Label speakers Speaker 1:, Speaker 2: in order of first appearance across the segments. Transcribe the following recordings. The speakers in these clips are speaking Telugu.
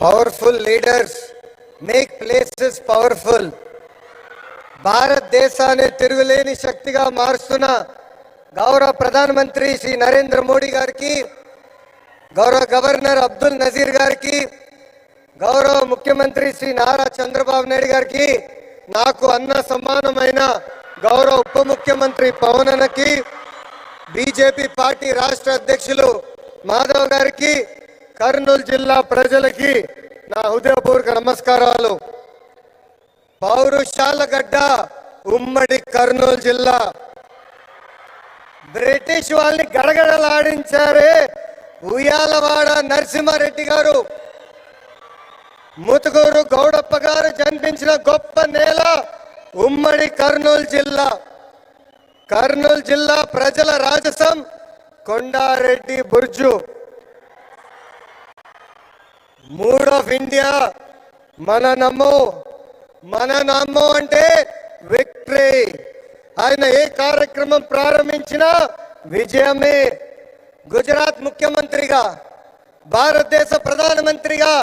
Speaker 1: Powerful leaders make places powerful. భారతదేశాన్ని తిరుగులేని శక్తిగా మారుస్తున్న గౌరవ ప్రధానమంత్రి శ్రీ నరేంద్ర మోడీ గారికి, గౌరవ గవర్నర్ అబ్దుల్ నజీర్ గారికి, గౌరవ ముఖ్యమంత్రి శ్రీ నారా చంద్రబాబు నాయుడు గారికి, నాకు అన్న సమానమైన గౌరవ ఉప ముఖ్యమంత్రి పవన్ అన్నకి, బీజేపీ పార్టీ రాష్ట్ర అధ్యక్షులు మాధవ్ గారికి, కర్నూలు జిల్లా ప్రజలకి నా హృదయపూర్వక నమస్కారాలు. పౌరుషాల గడ్డ ఉమ్మడి కర్నూలు జిల్లా. బ్రిటిష్ వాళ్ళని గడగడలాడించారే ఉయ్యాలవాడ నరసింహారెడ్డి గారు, ముతుకూరు గౌడప్ప గారు జన్మించిన గొప్ప నేల ఉమ్మడి కర్నూలు జిల్లా. కర్నూలు జిల్లా ప్రజల రాజసం కొండారెడ్డి బుర్జు. మూడ్ ఆఫ్ ఇండియా మన నమ్మో అంటే విక్టరీ. ఆయన ఏ కార్యక్రమం ప్రారంభించినా విజయమే. గుజరాత్ ముఖ్యమంత్రిగా, భారతదేశ ప్రధానమంత్రిగా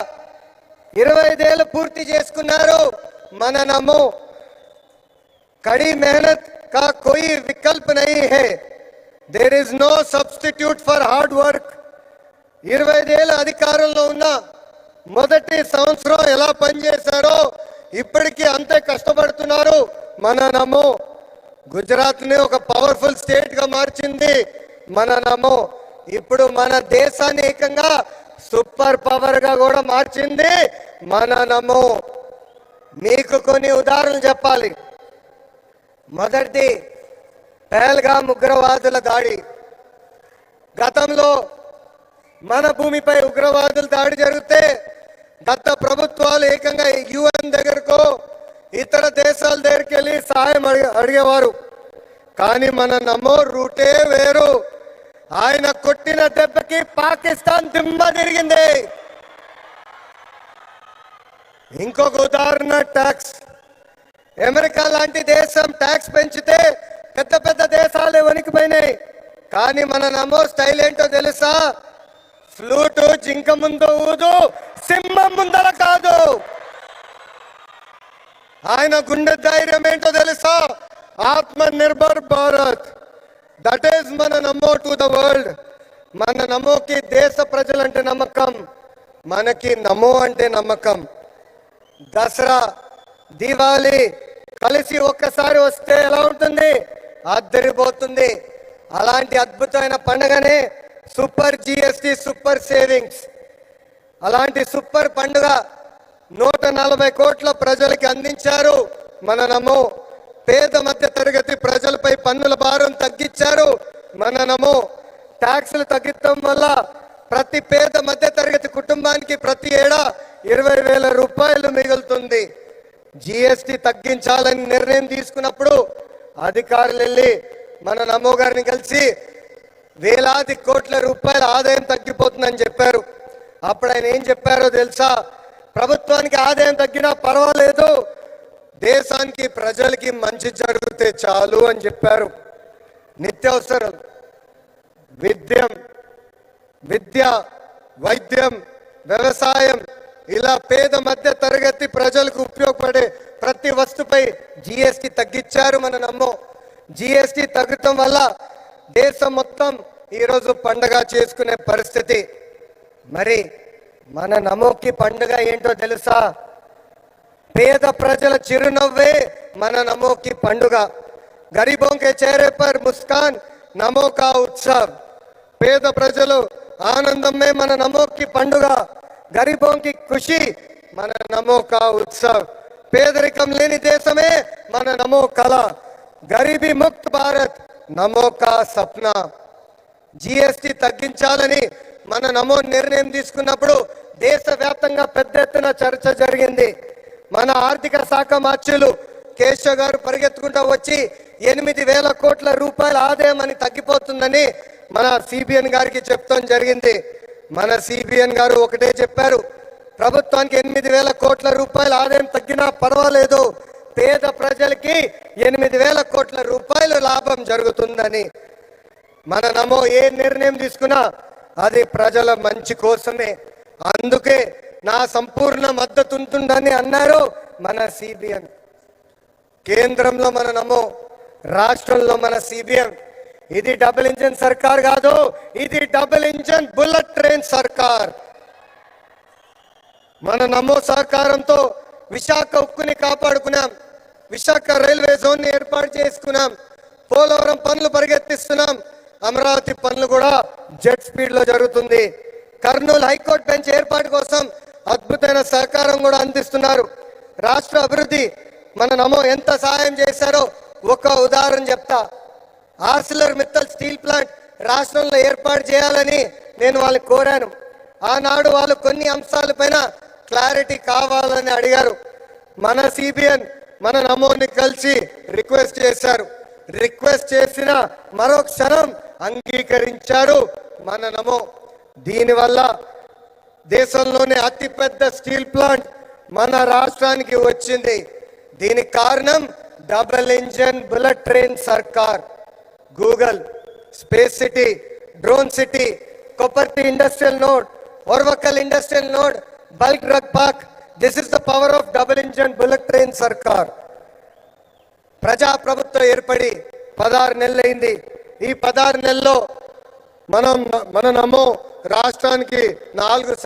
Speaker 1: 25 ఏళ్ళు పూర్తి చేసుకున్నారు మన నమ్మో. కड़ी मेहनत का कोई विकल्प नहीं है. There is no substitute for hard work. 25 ఏళ్ళ అధికారంలో ఉన్న మొదటి సంవత్సరం ఎలా పనిచేశారో ఇప్పటికీ అంతే కష్టపడుతున్నారు మన నమ్మో. గుజరాత్ ని ఒక పవర్ఫుల్ స్టేట్ గా మార్చింది మన నమ్మో. ఇప్పుడు మన దేశాన్ని ఏకంగా సూపర్ పవర్ గా కూడా మార్చింది మన నమ్మో. మీకు కొన్ని ఉదాహరణలు చెప్పాలి. మొదటిది పహల్గాం ఉగ్రవాదుల దాడి. గతంలో మన భూమిపై ఉగ్రవాదుల దాడి జరిగితే గత ప్రభుత్వాలు ఏకంగా యుఎన్ దగ్గరకో ఇతర దేశాల దగ్గరికి వెళ్ళి సహాయం అడిగేవారు. కానీ మన నమో రూటే వేరు. ఆయన కొట్టిన దెబ్బకి పాకిస్తాన్ దిమ్మ తిరిగింది. ఇంకొక ఉదాహరణ ట్యాక్స్. అమెరికా లాంటి దేశం ట్యాక్స్ పెంచితే పెద్ద పెద్ద దేశాలే వణికిపోయినాయి. కానీ మన నమో స్టైల్ ఏంటో తెలుసా? ఫ్లూటు జింక ముందు ఊదు, సింహం ముందర కాదు. ఆయన గుండె ధైర్యం ఏంటో తెలుసా? ఆత్మ నిర్భర్ భారత్. దట్ ఈస్ మన నమో టు ద వరల్డ్. మన నమోకి దేశ ప్రజలంటే నమ్మకం, మనకి నమో అంటే నమ్మకం. దసరా, దీవాలి కలిసి ఒక్కసారి వస్తే ఎలా ఉంటుంది? అద్దరిపోతుంది. అలాంటి అద్భుతమైన పండుగనే సూపర్ జిఎస్టి, సూపర్ సేవింగ్స్. అలాంటి సూపర్ పండుగ 140 కోట్ల ప్రజలకి అందించారు మన నమో. పేద మధ్య తరగతి ప్రజలపై పన్నుల భారం తగ్గించారు మన నమో. ట్యాక్సులు తగ్గించడం వల్ల ప్రతి పేద మధ్య తరగతి కుటుంబానికి ప్రతి ఏడా 20,000 రూపాయలు మిగులుతుంది. జిఎస్టి తగ్గించాలని నిర్ణయం తీసుకున్నప్పుడు అధికారులు వెళ్ళి మన నమో గారిని కలిసి వేలాది కోట్ల రూపాయల ఆదాయం తగ్గిపోతుందని చెప్పారు. అప్పుడు ఆయన ఏం చెప్పారో తెలుసా? ప్రభుత్వానికి ఆదాయం తగ్గినా పర్వాలేదు, దేశానికి ప్రజలకి మంచి జరిగితే చాలు అని చెప్పారు. నిత్యావసరం, విద్య, వైద్యం, వ్యవసాయం, ఇలా పేద మధ్య తరగతి ప్రజలకు ఉపయోగపడే ప్రతి వస్తుపై జిఎస్టి తగ్గించారు మన నమ్మో. జిఎస్టి తగ్గటం వల్ల దేశం మొత్తం ఈరోజు పండగ చేసుకునే పరిస్థితి. మరి మన నమోకి పండుగ ఏంటో తెలుసా? పేద ప్రజల చిరునవ్వే మన నమోకి పండుగ. గరీబోं के चेहरे पर मुस्कान नमो का उत्सव. పేద ప్రజలు ఆనందమే మన నమోకి పండుగ. గరీబోं की खुशी మన నమో का उत्सव. పేదరికం లేని దేశమే మన నమో కళ. గరీబీ ముక్త భారత్ నమో కా సప్నా. జిఎస్టి తగ్గించాలని మన నమో నిర్ణయం తీసుకున్నప్పుడు దేశవ్యాప్తంగా పెద్ద ఎత్తున చర్చ జరిగింది. మన ఆర్థిక శాఖ మంత్రులు కేశవ్ గారు పరిగెత్తుకుంటూ వచ్చి 8,000 కోట్ల రూపాయల ఆదాయం అని తగ్గిపోతుందని మన సిబిఎన్ గారికి చెప్తాం జరిగింది. మన సిబిఎన్ గారు ఒకటే చెప్పారు, ప్రభుత్వానికి 8,000 కోట్ల రూపాయల ఆదాయం తగ్గినా పర్వాలేదు, పేద ప్రజలకి 8,000 కోట్ల రూపాయలు లాభం జరుగుతుందని. మన నమో ఏ నిర్ణయం తీసుకున్నా అది ప్రజల మంచి కోసమే. అందుకే నా సంపూర్ణ మద్దతు ఉంటుందని అన్నారు మన సిబిఎన్. కేంద్రంలో మన నమో, రాష్ట్రంలో మన సిబిఎం. ఇది డబుల్ ఇంజన్ సర్కార్ కాదు, ఇది డబుల్ ఇంజన్ బుల్లెట్ ట్రైన్ సర్కార్. మన నమో సహకారంతో విశాఖ ఉక్కుని కాపాడుకున్నాం, విశాఖ రైల్వే జోన్ ని ఏర్పాటు చేసుకున్నాం, పోలవరం పనులు పరిగెత్తిస్తున్నాం, అమరావతి పనులు కూడా జెట్ స్పీడ్ లో జరుగుతుంది. కర్నూలు హైకోర్టు బెంచ్ ఏర్పాటు కోసం అద్భుతమైన సహకారం కూడా అందిస్తున్నారు. రాష్ట్ర అభివృద్ధి మన నమో ఎంత సహాయం చేశారో ఒక ఉదాహరణ చెప్తా. ఆర్సిలర్ మిత్తల్ స్టీల్ ప్లాంట్ రాష్ట్రంలో ఏర్పాటు చేయాలని నేను వాళ్ళని కోరాను. ఆనాడు వాళ్ళు కొన్ని అంశాలపైన క్లారిటీ కావాలని అడిగారు. మన సిబిఎన్ మన నమోని కలిసి రిక్వెస్ట్ చేశారు. రిక్వెస్ట్ చేసిన మరో క్షణం అంగీకరించారు మన నమో. దీనివల్ల దేశంలోనే అతిపెద్ద స్టీల్ ప్లాంట్ మన రాష్ట్రానికి వచ్చింది. దీనికి కారణం డబుల్ ఇంజన్ బుల్లెట్ ట్రైన్ సర్కార్. Google, space city, drone city, Kopparthi industrial node, Orvakal industrial node, bulk drug park. This is the power of double engine bullet train సర్కార్. ప్రజాప్రభుత్వం ఏర్పడి 16 నెలలైంది. ఈ 16 నెలల్లో మన నమో రాష్ట్రానికి 4